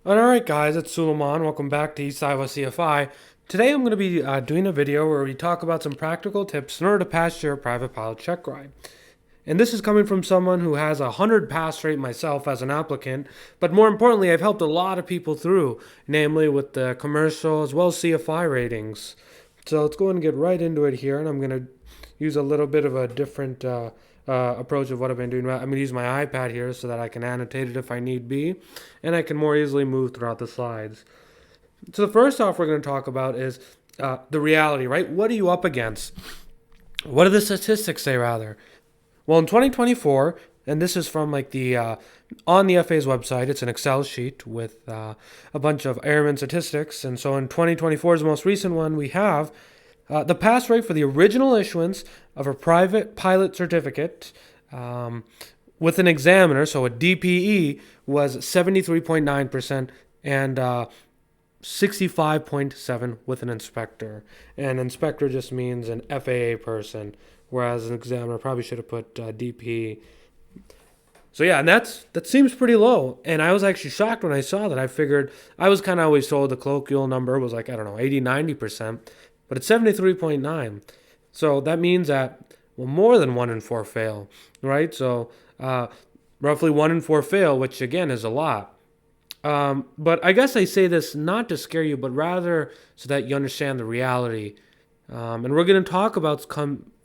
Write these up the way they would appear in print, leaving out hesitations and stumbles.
Alright guys, it's Suleiman. Welcome back to East Iowa CFI. Today I'm going to be doing a video where we talk about some practical tips in order to pass your private pilot check ride. And this is coming from someone who has a 100 pass rate myself as an applicant, but more importantly, I've helped a lot of people through, namely with the commercial as well as CFI ratings. So let's go and get right into it here, and I'm going to use a little bit of a different approach of what I've been doing. I'm going to use my iPad here so that I can annotate it if I need be, and I can more easily move throughout the slides. So the first off we're going to talk about is the reality, right? What are you up against? What do the statistics say, rather? Well, in 2024, and this is from like the on the FA's website, it's an Excel sheet with a bunch of airman statistics. And so in 2024's most recent one, we have the pass rate for the original issuance of a private pilot certificate with an examiner, so a DPE, was 73.9%, and 65.7 with an inspector. And inspector just means an FAA person, whereas an examiner probably should have put DPE. So yeah, and that seems pretty low. And I was actually shocked when I saw that. I figured, I was kind of always told the colloquial number was like, I don't know, 80, 90%, but it's 73.9. So that means that, well, more than 1 in 4 fail, right? So roughly 1 in 4 fail, which again is a lot. But I guess I say this not to scare you, but rather so that you understand the reality. And we're going to talk about,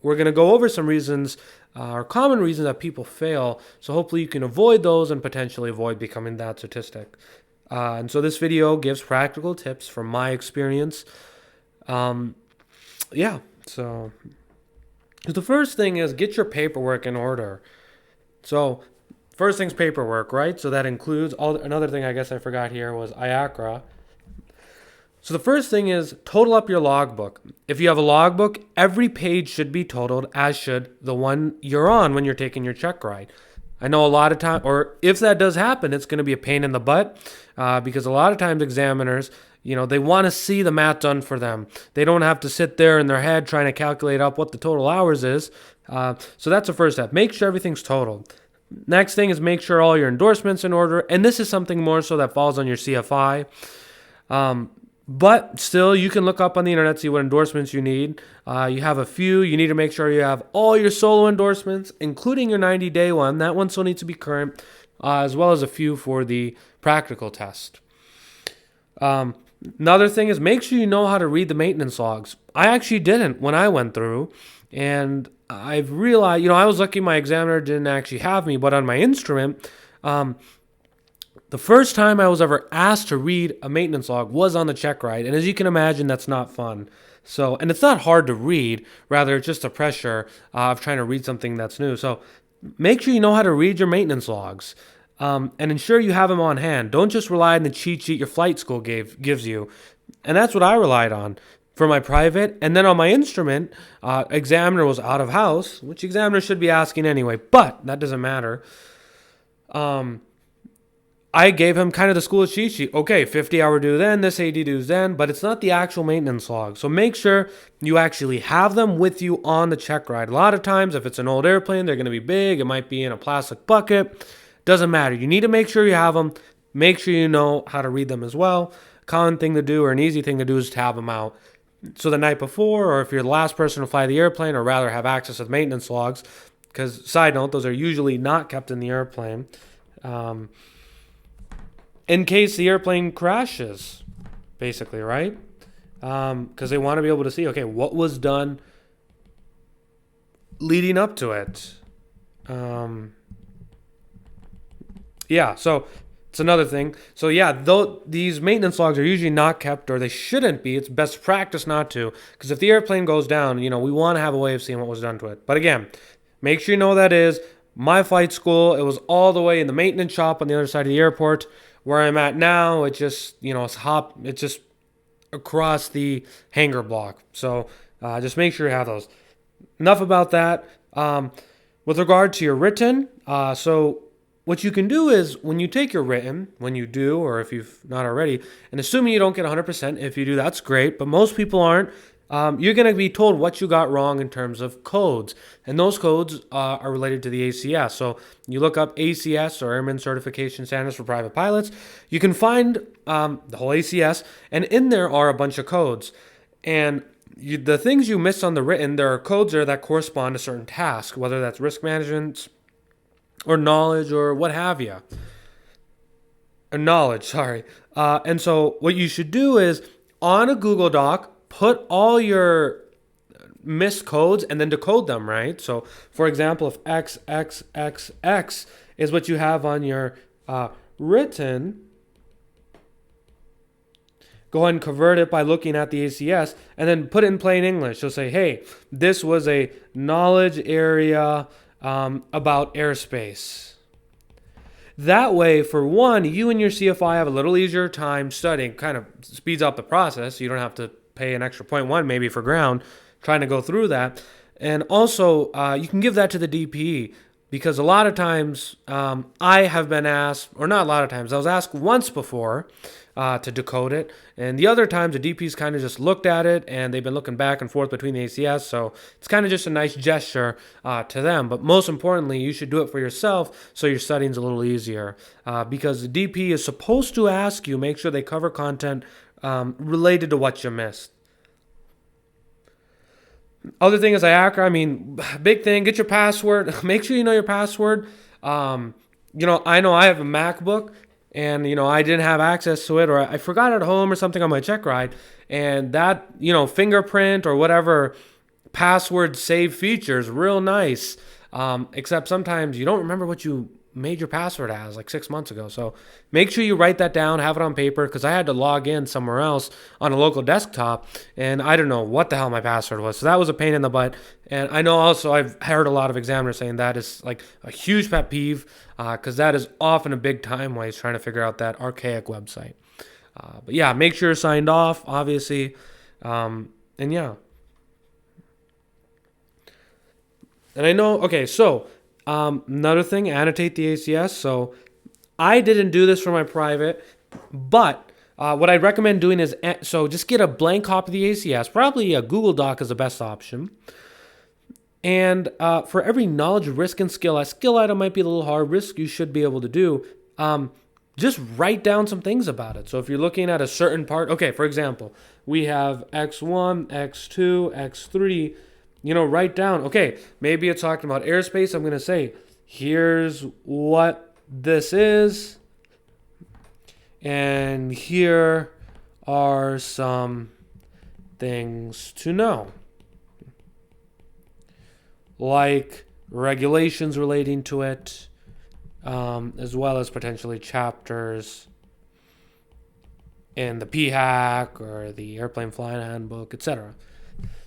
we're going to go over some reasons, or common reasons that people fail. So hopefully you can avoid those and potentially avoid becoming that statistic. And so this video gives practical tips from my experience. Yeah, so the first thing is get your paperwork in order. So first thing's paperwork, right? So that includes another thing I guess I forgot here was IACRA. So the first thing is total up your logbook. If you have a logbook, every page should be totaled, as should the one you're on when you're taking your check ride. I know a lot of time, or if that does happen, it's going to be a pain in the butt because a lot of times examiners, they want to see the math done for them. They don't have to sit there in their head trying to calculate up what the total hours is. So that's the first step. Make sure everything's totaled. Next thing is make sure all your endorsements in order. And this is something more so that falls on your CFI. But still, you can look up on the internet, see what endorsements you need. You have a few. You need to make sure you have all your solo endorsements, including your 90-day one. That one still needs to be current, as well as a few for the practical test. Another thing is make sure you know how to read the maintenance logs. I actually didn't when I went through, and I've realized, I was lucky my examiner didn't actually have me, but on my instrument, the first time I was ever asked to read a maintenance log was on the check ride, and as you can imagine, that's not fun. So, and it's not hard to read, rather it's just the pressure of trying to read something that's new. So make sure you know how to read your maintenance logs, and ensure you have them on hand. Don't just rely on the cheat sheet your flight school gives you. And that's what I relied on for my private. And then on my instrument, examiner was out of house, which examiner should be asking anyway, but that doesn't matter. I gave him kind of the school cheat sheet. Okay, 50-hour due then, this AD dues then, but it's not the actual maintenance log. So make sure you actually have them with you on the check ride. A lot of times, if it's an old airplane, they're going to be big. It might be in a plastic bucket. Doesn't matter. You need to make sure you have them. Make sure you know how to read them as well. A common thing to do, or an easy thing to do, is to have them out. So the night before, or if you're the last person to fly the airplane, or rather have access to the maintenance logs, because side note, those are usually not kept in the airplane. In case the airplane crashes, basically, right? Because they want to be able to see, okay, what was done leading up to it. Yeah, so it's another thing. So yeah, though these maintenance logs are usually not kept, or they shouldn't be. It's best practice not to, because if the airplane goes down, we want to have a way of seeing what was done to it. But again, make sure you know that is. My flight school, it was all the way in the maintenance shop on the other side of the airport. Where I'm at now, it just, it's just across the hangar block. So just make sure you have those. Enough about that. With regard to your written, so what you can do is when you take your written, when you do, or if you've not already, and assuming you don't get 100%, if you do, that's great, but most people aren't. you're going to be told what you got wrong in terms of codes. And those codes are related to the ACS. So you look up ACS, or Airman Certification Standards for Private Pilots. You can find the whole ACS, and in there are a bunch of codes. And the things you miss on the written, there are codes there that correspond to certain tasks, whether that's risk management or knowledge or what have you. Or knowledge, sorry. And so what you should do is, on a Google Doc, put all your missed codes and then decode them, right? So, for example, if XXXX is what you have on your written, go ahead and convert it by looking at the ACS and then put it in plain English. So say, hey, this was a knowledge area about airspace. That way, for one, you and your CFI have a little easier time studying, kind of speeds up the process. You don't have to pay an extra 0.1 maybe for ground trying to go through that. And also, you can give that to the DPE, because a lot of times I have been asked, or not a lot of times, I was asked once before to decode it. And the other times, the DP's kind of just looked at it, and they've been looking back and forth between the ACS. So it's kind of just a nice gesture to them. But most importantly, you should do it for yourself so your studying's a little easier. Because the DP is supposed to ask you, make sure they cover content related to what you missed. Other thing is big thing, get your password. Make sure you know your password. I know I have a MacBook, and, I didn't have access to it, or I forgot at home or something on my Checkride, and that, fingerprint or whatever password save feature is real nice. Except sometimes you don't remember what you made your password as like 6 months ago. So make sure you write that down, have it on paper, because I had to log in somewhere else on a local desktop, and I don't know what the hell my password was. So that was a pain in the butt. And I know also I've heard a lot of examiners saying that is like a huge pet peeve, because that is often a big time waste trying to figure out that archaic website. But yeah, make sure you're signed off, obviously. And yeah. And I know, okay, so another thing, annotate the ACS. So I didn't do this for my private, but what I'd recommend doing is, so just get a blank copy of the ACS. Probably a Google Doc is the best option. And for every knowledge, risk, and skill, a skill item might be a little hard. Risk you should be able to do. Just write down some things about it. So if you're looking at a certain part, okay, for example, we have X1, X2, X3, write down, okay, maybe it's talking about airspace. I'm going to say, here's what this is, and here are some things to know, like regulations relating to it, as well as potentially chapters in the PHAC or the Airplane Flying Handbook, etc.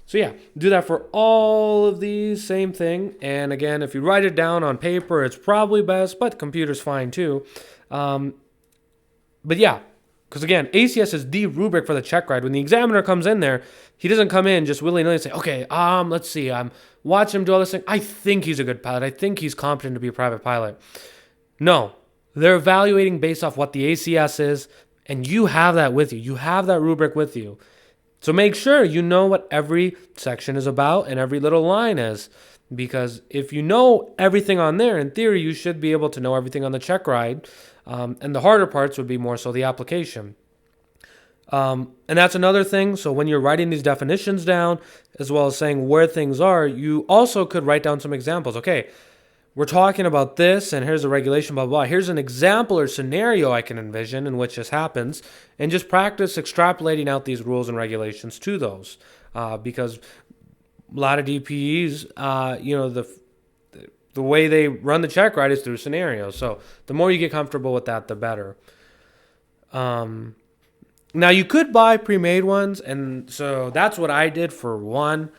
So yeah, do that for all of these, same thing. And again, if you write it down on paper, it's probably best, but computer's fine too. But yeah, because again, ACS is the rubric for the Checkride. When the examiner comes in there, he doesn't come in just willy-nilly and say, okay, let's see, watch him do all this thing. I think he's a good pilot. I think he's competent to be a private pilot. No, they're evaluating based off what the ACS is, and you have that with you. You have that rubric with you. So make sure you know what every section is about and every little line is. Because if you know everything on there, in theory, you should be able to know everything on the Checkride. And the harder parts would be more so the application. And that's another thing. So when you're writing these definitions down, as well as saying where things are, you also could write down some examples. Okay, we're talking about this, and here's a regulation, blah, blah, blah. Here's an example or scenario I can envision in which this happens, and just practice extrapolating out these rules and regulations to those. Because a lot of DPEs, the way they run the Checkride is through scenarios. So the more you get comfortable with that, the better. Now, you could buy pre-made ones, and so that's what I did for one,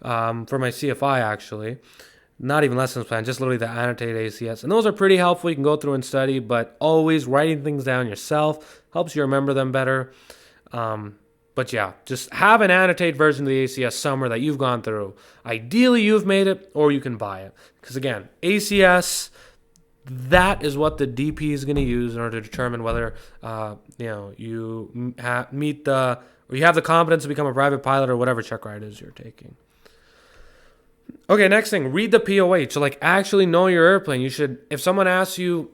for my CFI, actually. Not even lessons plan, just literally the annotated ACS. And those are pretty helpful. You can go through and study, but always writing things down yourself helps you remember them better. But yeah, just have an annotated version of the ACS somewhere that you've gone through. Ideally, you've made it, or you can buy it. Because again, ACS, That is what the DP is going to use in order to determine whether meet the or you have the competence to become a private pilot or whatever check ride is you're taking. Okay, next thing, read the POH. So like actually know your airplane. You should, if someone asks you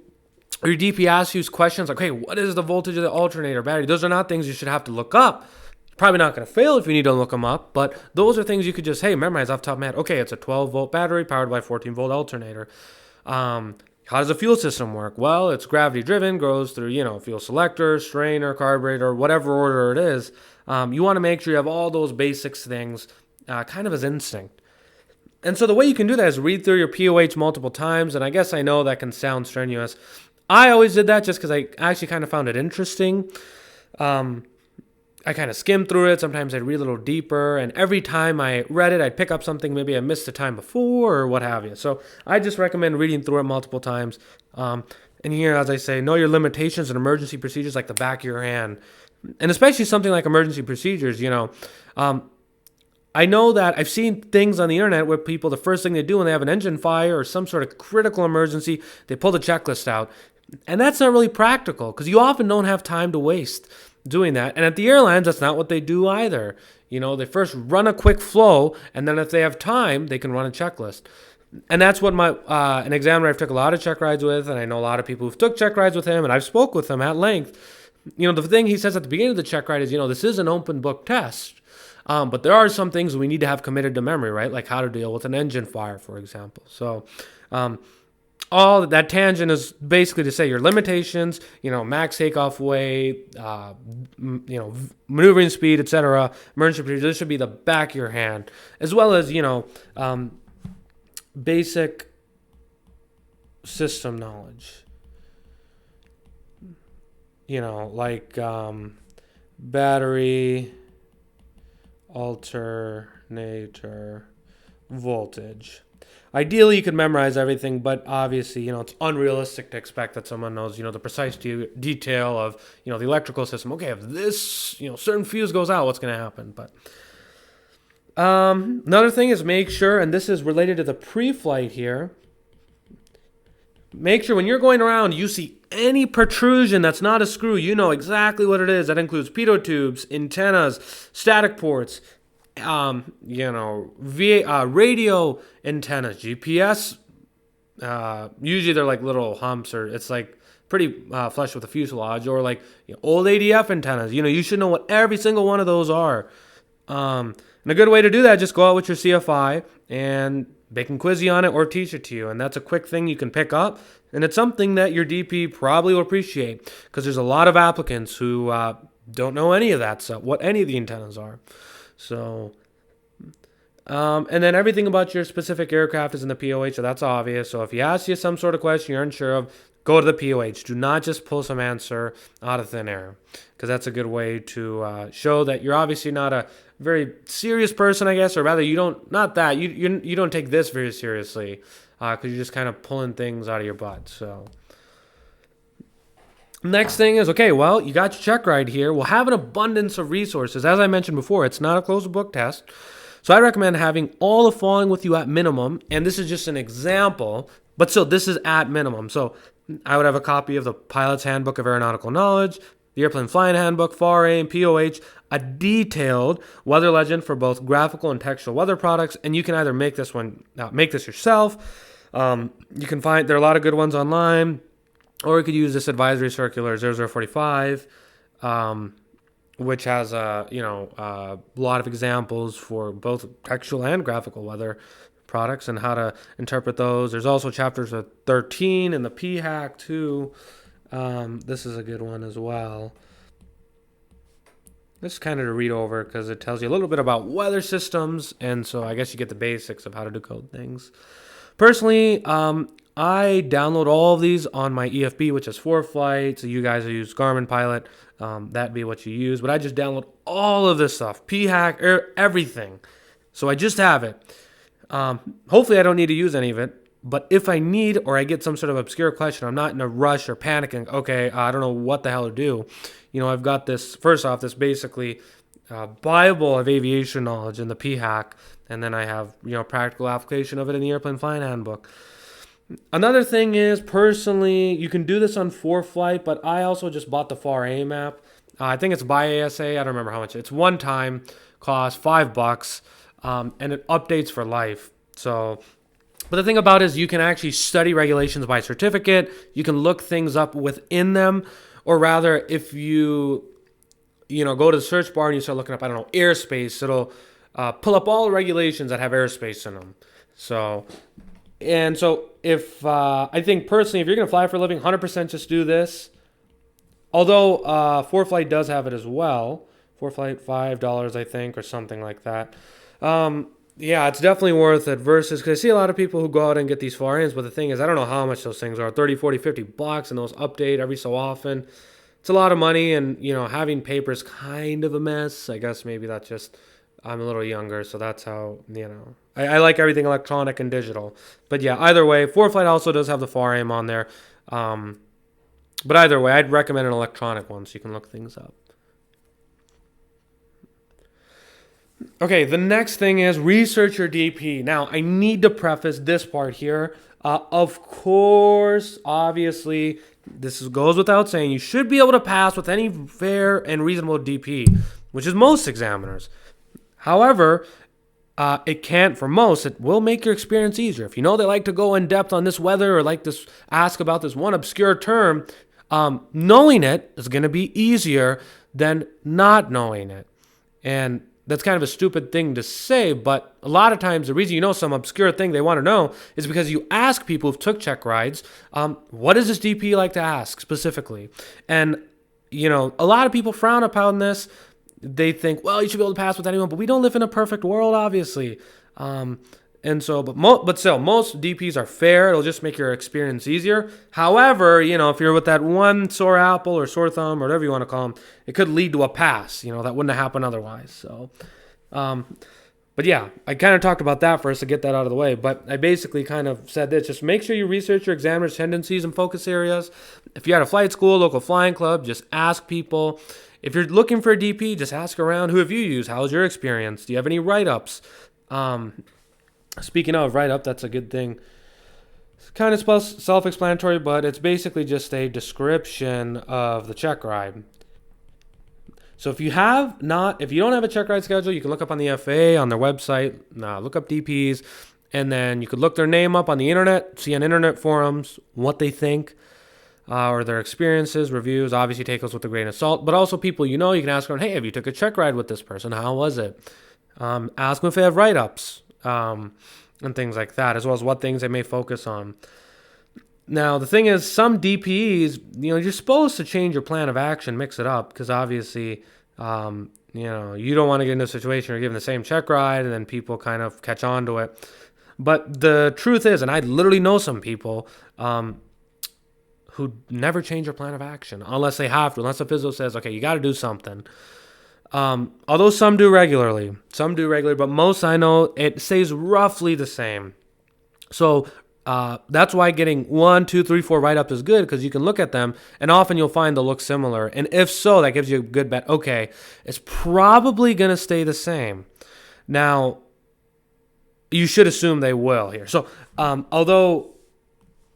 or your DP asks you questions like, hey, what is the voltage of the alternator battery? Those are not things you should have to look up. Probably not going to fail if you need to look them up, but those are things you could just, hey, memorize off the top of my head. Okay, it's a 12-volt battery powered by a 14-volt alternator. How does the fuel system work? Well, it's gravity-driven, goes through, fuel selector, strainer, carburetor, whatever order it is. You want to make sure you have all those basics things kind of as instinct. And so the way you can do that is read through your POH multiple times, and I guess I know that can sound strenuous. I always did that just because I actually kind of found it interesting. I kind of skimmed through it. Sometimes I'd read a little deeper, and every time I read it, I'd pick up something maybe I missed the time before or what have you. So I just recommend reading through it multiple times. And here, as I say, know your limitations and emergency procedures like the back of your hand. And especially something like emergency procedures, I know that I've seen things on the internet where people, the first thing they do when they have an engine fire or some sort of critical emergency, they pull the checklist out. And that's not really practical because you often don't have time to waste doing that. And at the airlines, that's not what they do either. They first run a quick flow, and then if they have time, they can run a checklist. And that's what an examiner I've took a lot of check rides with, and I know a lot of people who've took check rides with him, and I've spoke with him at length. The thing he says at the beginning of the check ride is, this is an open book test. But there are some things we need to have committed to memory, right? Like how to deal with an engine fire, for example. So all that tangent is basically to say your limitations, max takeoff weight, maneuvering speed, etc. Emergency procedures, this should be the back of your hand, as well as, basic system knowledge. Like battery, alternator, voltage. Ideally, you could memorize everything, but obviously, it's unrealistic to expect that someone knows, the precise detail of, the electrical system. Okay, if this, certain fuse goes out, what's going to happen? But another thing is make sure, and this is related to the pre-flight here, make sure when you're going around, you see any protrusion that's not a screw, you know exactly what it is. That includes pitot tubes, antennas, static ports, radio antennas, GPS. Usually they're like little humps, or it's like pretty flush with the fuselage, or like old ADF antennas. You should know what every single one of those are. And a good way to do that, just go out with your CFI and they can quiz you on it or teach it to you. And that's a quick thing you can pick up. And it's something that your DP probably will appreciate because there's a lot of applicants who don't know any of that stuff, what any of the antennas are. So, and then everything about your specific aircraft is in the POH, so that's obvious. So if he asks you some sort of question you're unsure of, go to the POH. Do not just pull some answer out of thin air, because that's a good way to show that you're obviously not a very serious person, I guess, or rather you don't take this very seriously, because you're just kind of pulling things out of your butt. So next thing is, okay, well, you got your check ride here. We'll have an abundance of resources. As I mentioned before, it's not a closed book test. So I recommend having all the following with you at minimum. And this is just an example, but still, this is at minimum. So I would have a copy of the Pilot's Handbook of Aeronautical Knowledge, the Airplane Flying Handbook, FAR-A and POH, a detailed weather legend for both graphical and textual weather products. And you can either make this yourself. You can find, there are a lot of good ones online. Or you could use this advisory circular 0045, which has a lot of examples for both textual and graphical weather products and how to interpret those. There's also chapters of 13 in the PHAC too. This is a good one as well. This is kind of to read over because it tells you a little bit about weather systems, and so I guess you get the basics of how to decode things. Personally, I download all of these on my EFB, which is ForeFlight. So you guys who use Garmin Pilot, that'd be what you use. But I just download all of this stuff, PHAC, everything. So I just have it. Hopefully I don't need to use any of it. But if I need, or I get some sort of obscure question, I'm not in a rush or panicking. Okay, I don't know what the hell to do. I've got this, first off, this basically Bible of aviation knowledge in the PHAC. And then I have, practical application of it in the Airplane Flying Handbook. Another thing is, personally, you can do this on ForeFlight, but I also just bought the FAR AIM app. I think it's by ASA. I don't remember how much. It's one time cost, $5, and it updates for life. So, but the thing about it is you can actually study regulations by certificate. You can look things up within them, or rather, if you go to the search bar and you start looking up, I don't know, airspace, it'll pull up all the regulations that have airspace in them. So, if I think personally, if you're going to fly for a living, 100% just do this. Although ForeFlight does have it as well. ForeFlight, $5, I think, or something like that. Yeah, it's definitely worth it versus, because I see a lot of people who go out and get these FAR AIMs, but the thing is, I don't know how much those things are, 30, 40, $50, and those update every so often. It's a lot of money, and, having paper is kind of a mess. I guess maybe that's just, I'm a little younger, so that's how, I like everything electronic and digital. But yeah, either way, ForeFlight also does have the FAR AIM on there. But either way, I'd recommend an electronic one so you can look things up. Okay, the next thing is research your DP. Now, I need to preface this part here. Of course, obviously, goes without saying, you should be able to pass with any fair and reasonable DP, which is most examiners. However, it can't for most. It will make your experience easier. If you know they like to go in depth on this weather or like to ask about this one obscure term, knowing it is going to be easier than not knowing it. And that's kind of a stupid thing to say, but a lot of times the reason you know some obscure thing they want to know is because you ask people who've took check rides, what does this DP like to ask specifically? And, a lot of people frown upon this. They think, well, you should be able to pass with anyone, but we don't live in a perfect world, obviously. But still, most DPs are fair. It'll just make your experience easier. However, if you're with that one sore apple or sore thumb or whatever you want to call them, it could lead to a pass. That wouldn't have happened otherwise. So, but yeah, I kind of talked about that first to get that out of the way. But I basically kind of said this: just make sure you research your examiner's tendencies and focus areas. If you're at a flight school, local flying club, just ask people. If you're looking for a DP, just ask around. Who have you used? How's your experience? Do you have any write-ups? Speaking of write-up, that's a good thing. It's kind of self-explanatory, but it's basically just a description of the check ride. So if you don't have a check ride schedule, you can look up on the FAA, on their website, look up DPs, and then you could look their name up on the internet, see on internet forums what they think. Or their experiences, reviews. Obviously take those with a grain of salt, but also people you can ask around, hey, have you took a check ride with this person? How was it? Ask them if they have write-ups and things like that, as well as what things they may focus on. Now, the thing is, some DPs, you're supposed to change your plan of action, mix it up, because obviously, you don't want to get into a situation where you're given the same check ride and then people kind of catch on to it. But the truth is, and I literally know some people, who never change their plan of action unless they have to, unless the physio says, okay, you got to do something. Although some do regularly, but most I know, it stays roughly the same. So that's why getting 1, 2, 3, 4 write-ups is good, because you can look at them and often you'll find they'll look similar. And if so, that gives you a good bet. Okay, it's probably going to stay the same. Now, you should assume they will here. So although,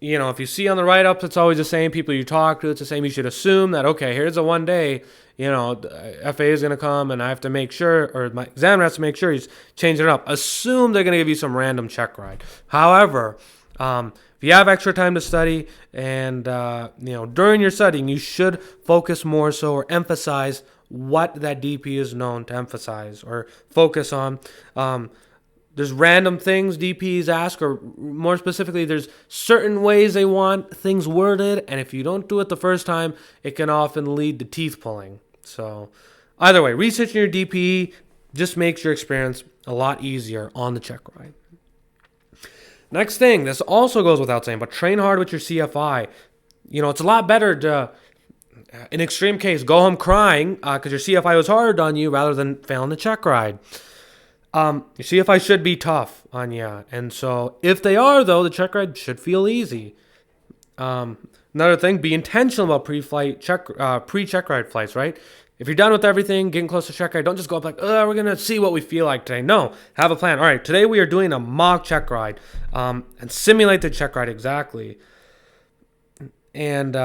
if you see on the write-ups, it's always the same people you talk to, it's the same. You should assume that, okay, here's a one day, FAA is going to come and I have to make sure, or my examiner has to make sure he's changing it up. Assume they're going to give you some random check ride. However, if you have extra time to study and, during your studying, you should focus more so or emphasize what that DP is known to emphasize or focus on. There's random things DPs ask, or more specifically, there's certain ways they want things worded, and if you don't do it the first time, it can often lead to teeth pulling. So either way, researching your DP just makes your experience a lot easier on the check ride. Next thing, this also goes without saying, but train hard with your CFI. It's a lot better to, in extreme case, go home crying because your CFI was hard on you rather than failing the check ride. Your CFI should be tough on you. And so if they are, though, the check ride should feel easy. Another thing, be intentional about pre-check ride flights, right? If you're done with everything, getting close to Checkride, don't just go up like, oh, we're going to see what we feel like today. No, have a plan. All right, today we are doing a mock Checkride and simulate the Checkride exactly. And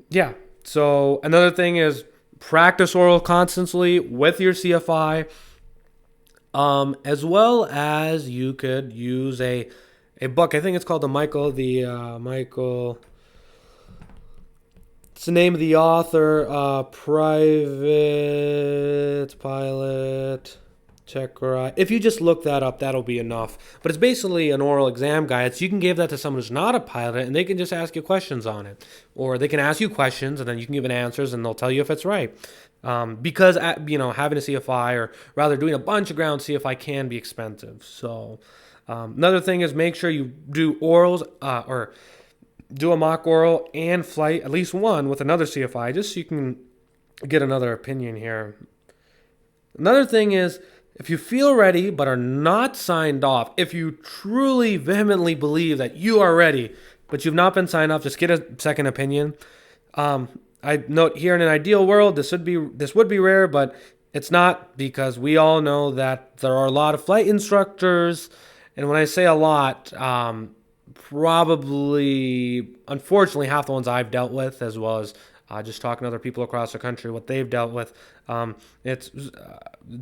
yeah, so another thing is practice oral constantly with your CFI, as well as you could use a book. I think it's called Michael. It's the name of the author. Private Pilot Checkride. If you just look that up, that'll be enough. But it's basically an oral exam guide. So you can give that to someone who's not a pilot, and they can just ask you questions on it, or they can ask you questions, and then you can give an answers, and they'll tell you if it's right. Because having a CFI, or rather doing a bunch of ground CFI, can be expensive. So another thing is make sure you do orals or do a mock oral and flight, at least one with another CFI, just so you can get another opinion here. Another thing is, if you feel ready but are not signed off, if you truly vehemently believe that you are ready but you've not been signed off, just get a second opinion. I note here, in an ideal world, this would be rare, but it's not, because we all know that there are a lot of flight instructors, and when I say a lot, probably, unfortunately, half the ones I've dealt with, as well as just talking to other people across the country, what they've dealt with. It's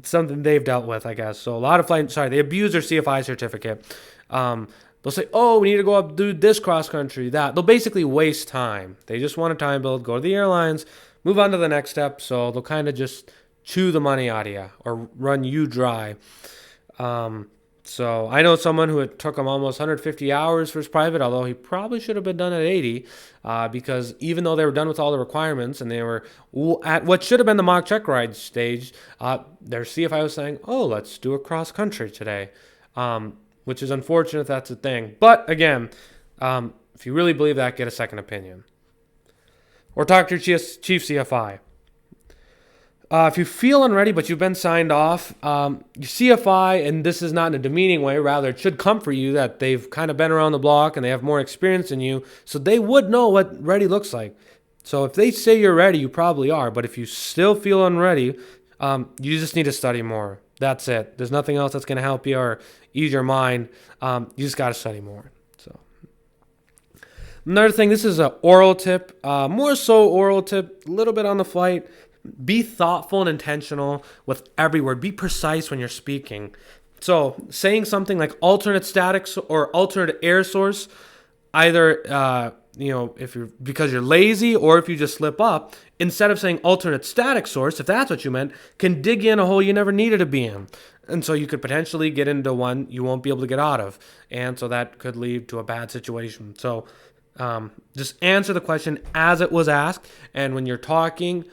something they've dealt with, I guess. So a lot of they abuse their CFI certificate. They'll say, oh, we need to go up, do this cross country, that. They'll basically waste time. They just want a time build, go to the airlines, move on to the next step. So they'll kind of just chew the money out of you or run you dry. So I know someone who it took him almost 150 hours for his private, although he probably should have been done at 80, because even though they were done with all the requirements and they were at what should have been the mock Checkride stage, their CFI was saying, oh, let's do a cross country today, which is unfortunate. That's a thing. But again, if you really believe that, get a second opinion. Or talk to your chief CFI. If you feel unready but you've been signed off, your CFI, and this is not in a demeaning way, rather it should comfort you that they've kind of been around the block and they have more experience than you, so they would know what ready looks like. So if they say you're ready, you probably are, but if you still feel unready, you just need to study more. That's it. There's nothing else that's going to help you or ease your mind. You just got to study more. So another thing, this is an oral tip, more so oral tip, a little bit on the flight. Be thoughtful and intentional with every word. Be precise when you're speaking. So saying something like alternate statics or alternate air source, either if you're because you're lazy or if you just slip up, instead of saying alternate static source, if that's what you meant, can dig you in a hole you never needed to be in. And so you could potentially get into one you won't be able to get out of. And so that could lead to a bad situation. So just answer the question as it was asked. And when you're talking,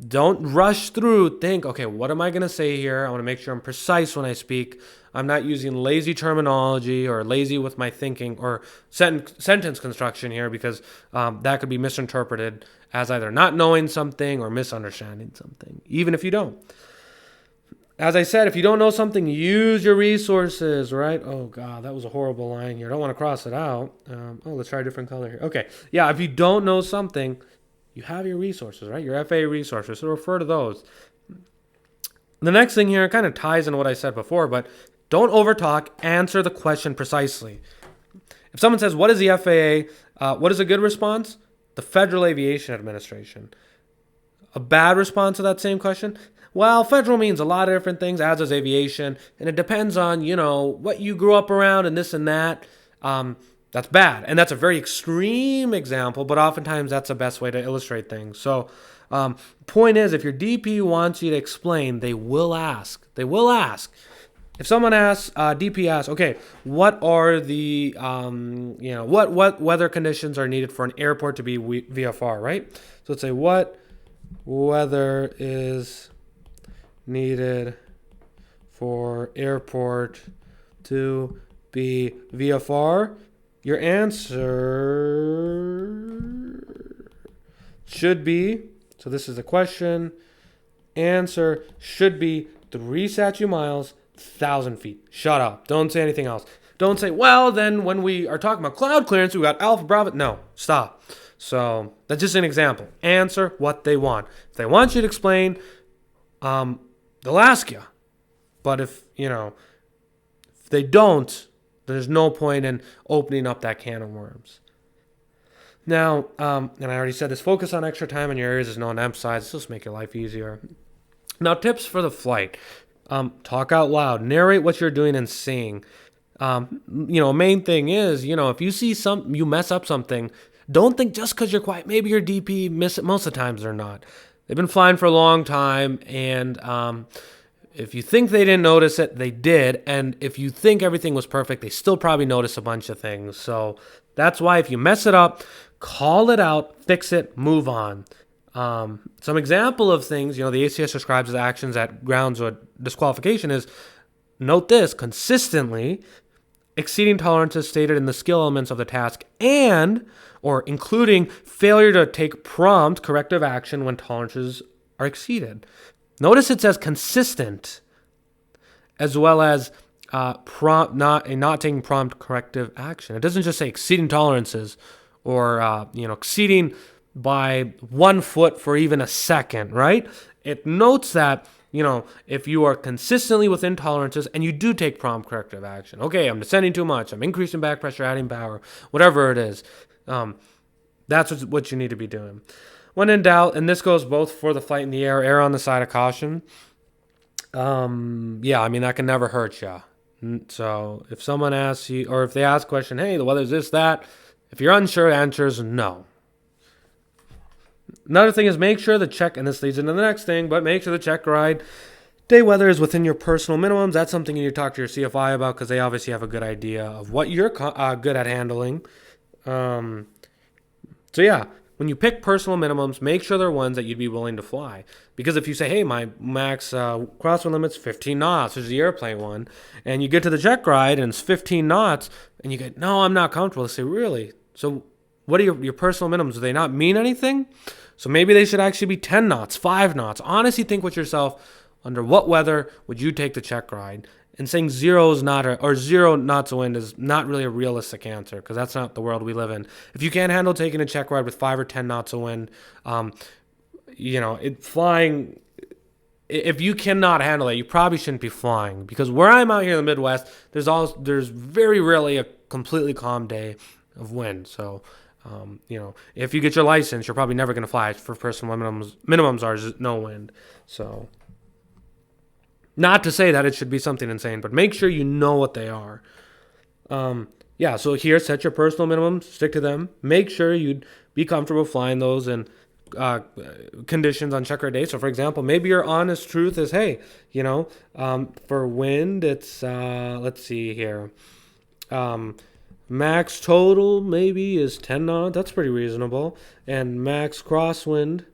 don't rush through. Think, okay, what am I going to say here? I want to make sure I'm precise when I speak. I'm not using lazy terminology or lazy with my thinking or sentence construction here, because that could be misinterpreted as either not knowing something or misunderstanding something, even if you don't. As I said, if you don't know something, use your resources, right? Oh, God, that was a horrible line here. I don't want to cross it out. Let's try a different color here. Okay, yeah, if you don't know something, you have your resources, right? Your FAA resources, so refer to those. The next thing here kind of ties in what I said before, but don't overtalk. Answer the question precisely. If someone says, what is the FAA? What is a good response? The Federal Aviation Administration. A bad response to that same question? Well, federal means a lot of different things, as does aviation, and it depends on, what you grew up around and this and that. That's bad. And that's a very extreme example, but oftentimes that's the best way to illustrate things. So point is, if your DP wants you to explain, they will ask. They will ask. If someone asks, DP asks, okay, what are the, what weather conditions are needed for an airport to be VFR, right? So let's say, what weather is needed for airport to be VFR? Your answer should be, so this is the question, answer should be 3 statute miles, 1,000 feet. Shut up. Don't say anything else. Don't say, well, then when we are talking about cloud clearance, we got Alpha Bravo. No, stop. So that's just an example. Answer what they want. If they want you to explain, they'll ask you. But if they don't, there's no point in opening up that can of worms. Now, and I already said this, focus on extra time in your areas is known to emphasize. This will make your life easier. Now, tips for the flight. Talk out loud. Narrate what you're doing and seeing. Main thing is, if you see you mess up something, don't think just because you're quiet, maybe your DP miss it. Most of the times they're not. They've been flying for a long time, and if you think they didn't notice it, they did. And if you think everything was perfect, they still probably noticed a bunch of things. So that's why if you mess it up, call it out, fix it, move on. Some example of things, the ACS describes as actions that grounds or disqualification is, note this, consistently exceeding tolerances stated in the skill elements of the task or including failure to take prompt corrective action when tolerances are exceeded. Notice it says consistent as well as not taking prompt corrective action. It doesn't just say exceeding tolerances or exceeding by 1 foot for even a second, right? It notes that, if you are consistently within tolerances and you do take prompt corrective action. Okay, I'm descending too much. I'm increasing back pressure, adding power, whatever it is. That's what you need to be doing. When in doubt, and this goes both for the flight in the air, err on the side of caution. That can never hurt you. So if someone asks you, or if they ask a question, hey, the weather's this, that, if you're unsure, the answer is no. Another thing is make sure the check, and this leads into the next thing, but make sure the Checkride day weather is within your personal minimums. That's something you need to talk to your CFI about because they obviously have a good idea of what you're good at handling. When you pick personal minimums, make sure they're ones that you'd be willing to fly. Because if you say, hey, my max crosswind limit's 15 knots, which is the airplane one, and you get to the Checkride and it's 15 knots, and you get, no, I'm not comfortable. They say, really? So what are your personal minimums? Do they not mean anything? So maybe they should actually be 10 knots, 5 knots. Honestly, think with yourself, under what weather would you take the Checkride? And saying 0 knots of wind is not really a realistic answer because that's not the world we live in. If you can't handle taking a Checkride with 5 or 10 knots of wind, flying, if you cannot handle it, you probably shouldn't be flying. Because where I'm out here in the Midwest, there's very rarely a completely calm day of wind. So, if you get your license, you're probably never going to fly. For personal minimums are no wind. So, not to say that it should be something insane, but make sure you know what they are. So here, set your personal minimums, stick to them. Make sure you'd be comfortable flying those in conditions on Checkride day. So, for example, maybe your honest truth is, hey, for wind, it's, let's see here. Max total maybe is 10 knots. That's pretty reasonable. And max crosswind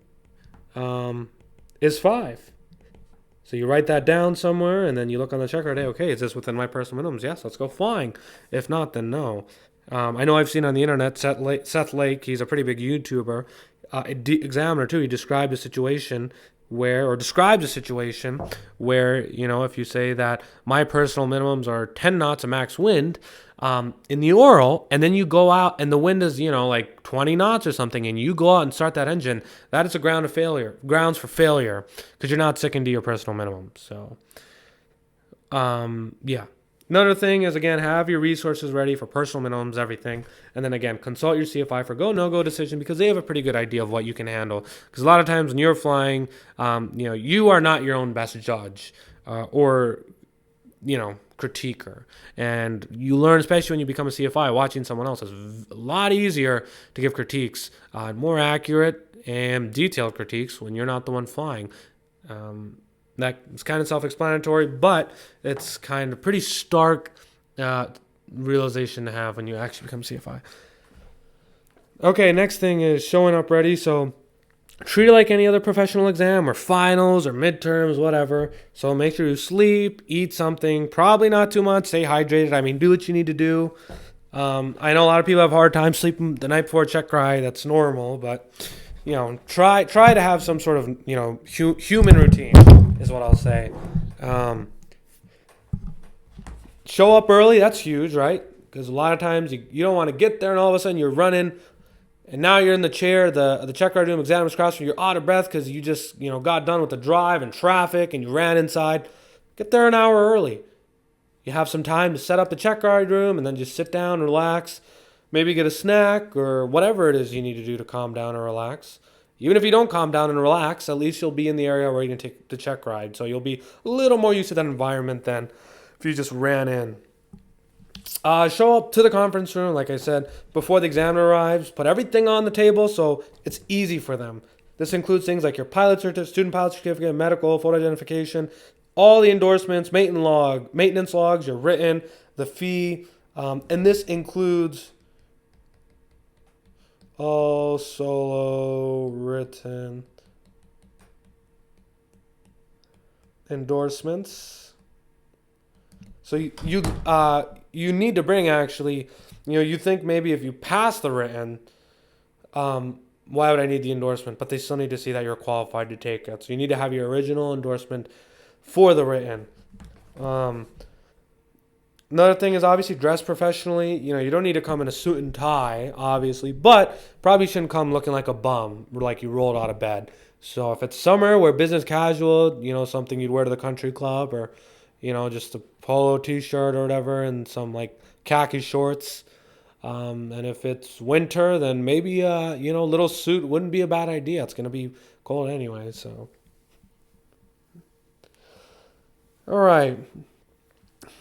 is 5. So you write that down somewhere, and then you look on the Checkride. Okay, is this within my personal minimums? Yes, let's go flying. If not, then no. I know I've seen on the internet Seth Lake. He's a pretty big YouTuber, examiner too. He describes a situation where, if you say that my personal minimums are 10 knots of max wind in the oral, and then you go out and the wind is, like 20 knots or something, and you go out and start that engine, that is a grounds for failure, because you're not sticking to your personal minimum. So, Another thing is, again, have your resources ready for personal minimums, everything. And then, again, consult your CFI for go, no-go decision because they have a pretty good idea of what you can handle. Because a lot of times when you're flying, you are not your own best judge or critiquer. And you learn, especially when you become a CFI, watching someone else is a lot easier to give critiques, more accurate and detailed critiques when you're not the one flying. That's kind of self-explanatory, but it's kind of pretty stark realization to have when you actually become CFI. Okay, next thing is showing up ready. So treat it like any other professional exam or finals or midterms, whatever. So make sure you sleep, eat something, probably not too much, stay hydrated. Do what you need to do. I know a lot of people have a hard time sleeping the night before Checkride. That's normal, but try to have some sort of human routine is what I'll say. Show up early. That's huge, right? Because a lot of times you don't want to get there and all of a sudden you're running and now you're in the chair, the checkride room, examiner's classroom. You're out of breath because you just got done with the drive and traffic, and you ran inside. Get there an hour early. You have some time to set up the checkride room, and then just sit down, relax, maybe get a snack or whatever it is you need to do to calm down or relax. Even if you don't calm down and relax, at least you'll be in the area where you can take the checkride. So you'll be a little more used to that environment than if you just ran in. Show up to the conference room, like I said, before the examiner arrives. Put everything on the table so it's easy for them. This includes things like your pilot certificate, student pilot certificate, medical, photo identification, all the endorsements, maintenance logs, your written, the fee, and this includes all solo written endorsements. So you need to bring actually, you think maybe if you pass the written, why would I need the endorsement? But they still need to see that you're qualified to take it. So you need to have your original endorsement for the written. Another thing is obviously dress professionally. You don't need to come in a suit and tie, obviously, but probably shouldn't come looking like a bum, like you rolled out of bed. So if it's summer, wear business casual, something you'd wear to the country club, or just a polo t-shirt or whatever, and some like khaki shorts. And if it's winter, then maybe a little suit wouldn't be a bad idea. It's gonna be cold anyway, so. All right.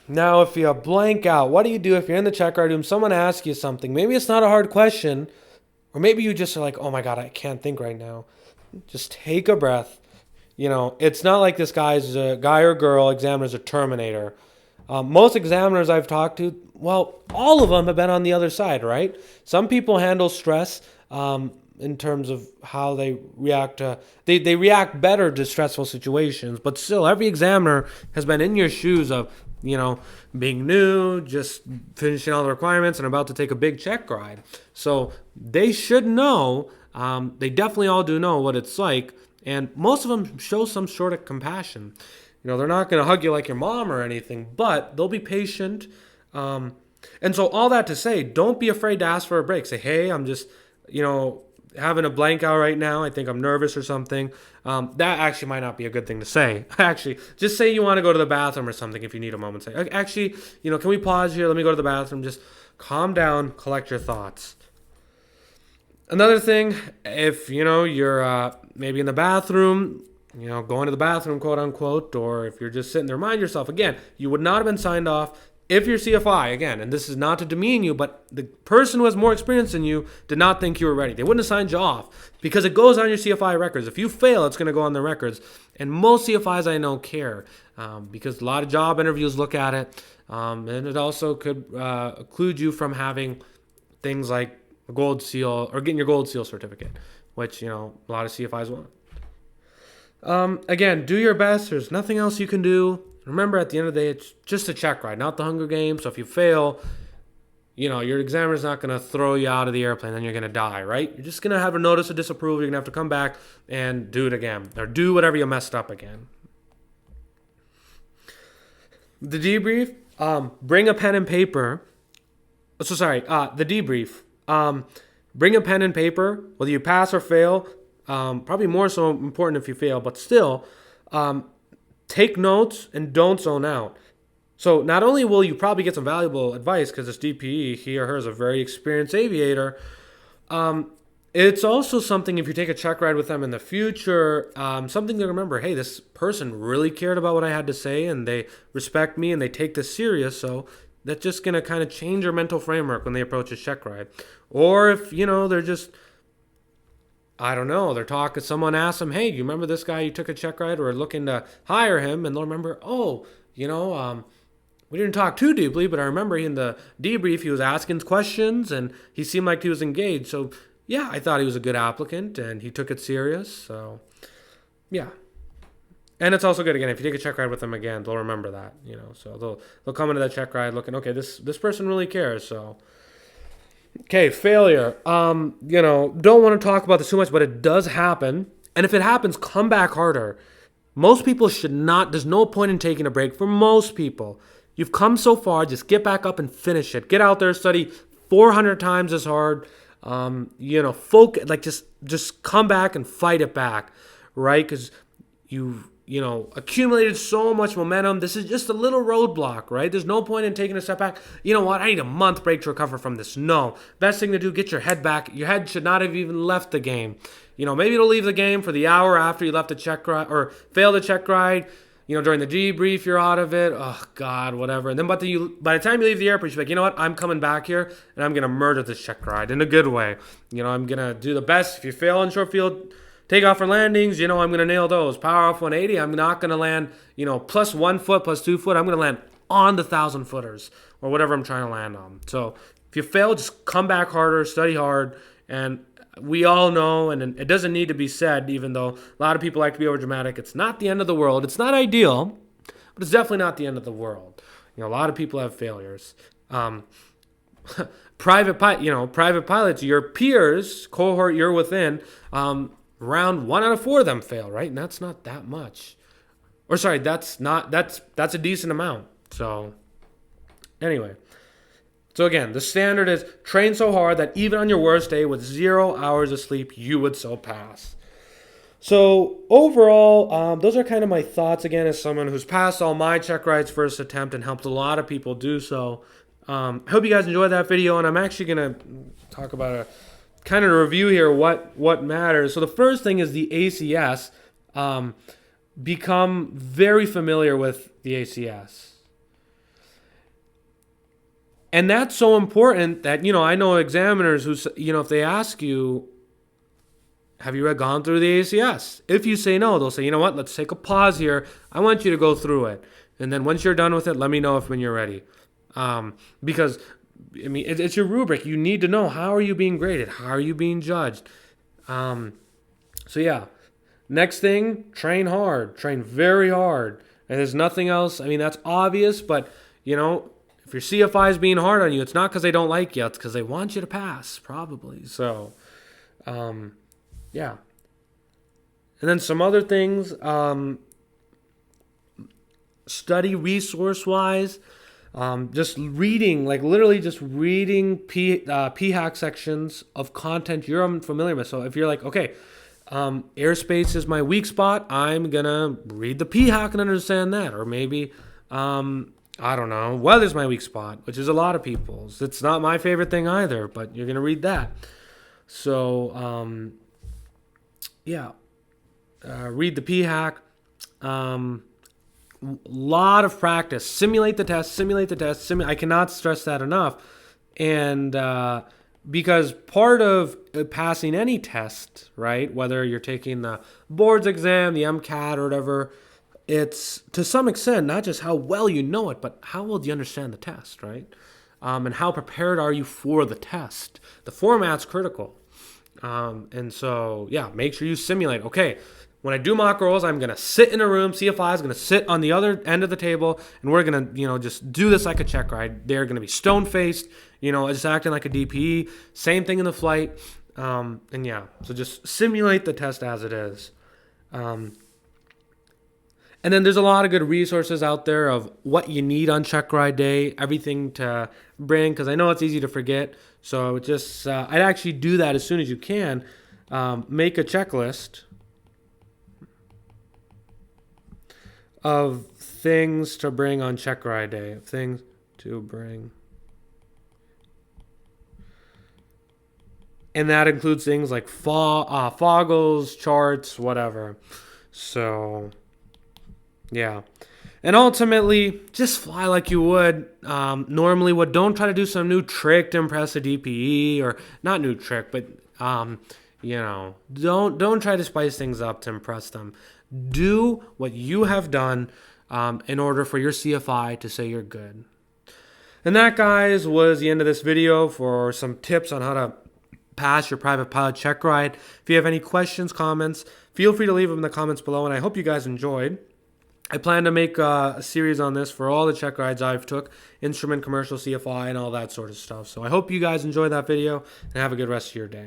Now, if you blank out, what do you do if you're in the checkride room? Someone asks you something. Maybe it's not a hard question, or maybe you just are like, "Oh my God, I can't think right now." Just take a breath. It's not like this guy's a guy or girl examiner's a Terminator. Most examiners I've talked to, well, all of them have been on the other side, right? Some people handle stress in terms of how they react to, they react better to stressful situations, but still, every examiner has been in your shoes of, being new, just finishing all the requirements and about to take a big check ride. So they should know, they definitely all do know what it's like. And most of them show some sort of compassion. They're not going to hug you like your mom or anything, but they'll be patient. And so all that to say, don't be afraid to ask for a break. Say, hey, I'm just, having a blank out right now. I think I'm nervous or something. That actually might not be a good thing to say. Actually, just say you want to go to the bathroom or something if you need a moment. Say, actually, can we pause here? Let me go to the bathroom. Just calm down, collect your thoughts. Another thing, if, you're maybe in the bathroom, going to the bathroom, quote unquote, or if you're just sitting there, remind yourself, again, you would not have been signed off if you're CFI, again, and this is not to demean you, but the person who has more experience than you did not think you were ready. They wouldn't have signed you off because it goes on your CFI records. If you fail, it's going to go on the records. And most CFIs I know care because a lot of job interviews look at it. And it also could include you from having things like a gold seal or getting your gold seal certificate, which, a lot of CFIs want. Again, do your best. There's nothing else you can do. Remember, at the end of the day, it's just a check ride, not the Hunger Games. So if you fail, your examiner's not going to throw you out of the airplane, then you're going to die, right? You're just going to have a notice of disapproval. You're going to have to come back and do it again, or do whatever you messed up again. The debrief, bring a pen and paper. The debrief. Bring a pen and paper, whether you pass or fail. Probably more so important if you fail, but still, take notes and don't zone out. So not only will you probably get some valuable advice because this DPE, he or her is a very experienced aviator, it's also something, if you take a check ride with them in the future, something to remember, hey, this person really cared about what I had to say and they respect me and they take this serious, so that's just going to kind of change your mental framework when they approach a check ride. Or if, they're just, I don't know, they're talking, someone asks them, hey, do you remember this guy you took a check ride? We're looking to hire him. And they'll remember, we didn't talk too deeply, but I remember in the debrief, he was asking questions and he seemed like he was engaged. So yeah, I thought he was a good applicant and he took it serious. So yeah. And it's also good, again, if you take a check ride with them again, they'll remember that, so they'll come into that check ride looking, okay, this person really cares. So, okay, failure. Don't want to talk about this too much, but it does happen. And if it happens, come back harder. Most people should not, there's no point in taking a break for most people. You've come so far, just get back up and finish it. Get out there, study 400 times as hard. focus, like just come back and fight it back, right? Because accumulated so much momentum. This is just a little roadblock, right? There's no point in taking a step back. You know what? I need a month break to recover from this. No. Best thing to do, get your head back. Your head should not have even left the game. Maybe it'll leave the game for the hour after you left the check ride or failed the check ride. During the debrief, you're out of it. Oh, God, whatever. And then by the time you leave the airport, you're like, you know what? I'm coming back here, and I'm going to murder this check ride in a good way. I'm going to do the best. If you fail in short field takeoff or landings, I'm going to nail those. Power off 180, I'm not going to land, plus 1 foot, plus 2 foot. I'm going to land on the 1,000 footers or whatever I'm trying to land on. So if you fail, just come back harder, study hard, and we all know, and it doesn't need to be said, even though a lot of people like to be overdramatic, it's not the end of the world. It's not ideal, but it's definitely not the end of the world. A lot of people have failures. Private pilots, your peers, cohort you're within, round 1 out of 4 of them fail, right? And that's not that much. Or sorry, that's a decent amount. So anyway. So again, the standard is train so hard that even on your worst day with 0 hours of sleep, you would still pass. So overall, those are kind of my thoughts again as someone who's passed all my check rides first attempt and helped a lot of people do so. I hope you guys enjoyed that video, and I'm actually going to talk about a kind of review here what matters. So the first thing is the ACS. Become very familiar with the ACS. And that's so important that, I know examiners who, if they ask you, have you gone through the ACS? If you say no, they'll say, you know what, let's take a pause here. I want you to go through it. And then once you're done with it, let me know when you're ready. Because, it's your rubric. You need to know, how are you being graded? How are you being judged? So yeah. Next thing, train hard. Train very hard. And there's nothing else. That's obvious, but, if your CFI is being hard on you, it's not because they don't like you. It's because they want you to pass, probably. So, yeah. And then some other things. Study resource-wise. Just reading, literally just reading PHAC sections of content you're unfamiliar with. So if you're like, okay, airspace is my weak spot, I'm going to read the PHAC and understand that. Or maybe... I don't know. Weather's my weak spot, which is a lot of people's. It's not my favorite thing either, but you're going to read that. So, yeah. Read the PHAC. Lot of practice. Simulate the test. I cannot stress that enough. And because part of passing any test, right, whether you're taking the boards exam, the MCAT, or whatever, it's to some extent not just how well you know it, but how well do you understand the test, right? And how prepared are you for the test? The format's critical. And so, yeah, make sure you simulate. Okay, when I do mock rolls, I'm going to sit in a room. CFI is going to sit on the other end of the table, and we're going to, just do this like a check ride. They're going to be stone-faced, just acting like a DPE. Same thing in the flight. And yeah, so just simulate the test as it is. And then there's a lot of good resources out there of what you need on check ride day, everything to bring, because I know it's easy to forget. So just, I'd actually do that as soon as you can. Make a checklist of things to bring on check ride day, things to bring. And that includes things like foggles, charts, whatever. So... yeah. And ultimately, just fly like you would normally would. Don't try to do some new trick to impress a DPE, or not new trick, but don't try to spice things up to impress them. Do what you have done in order for your CFI to say you're good. And that, guys, was the end of this video for some tips on how to pass your private pilot check ride. If you have any questions, comments, feel free to leave them in the comments below, and I hope you guys enjoyed. I plan to make a series on this for all the check rides I've took, instrument, commercial, CFI, and all that sort of stuff. So I hope you guys enjoyed that video, and have a good rest of your day.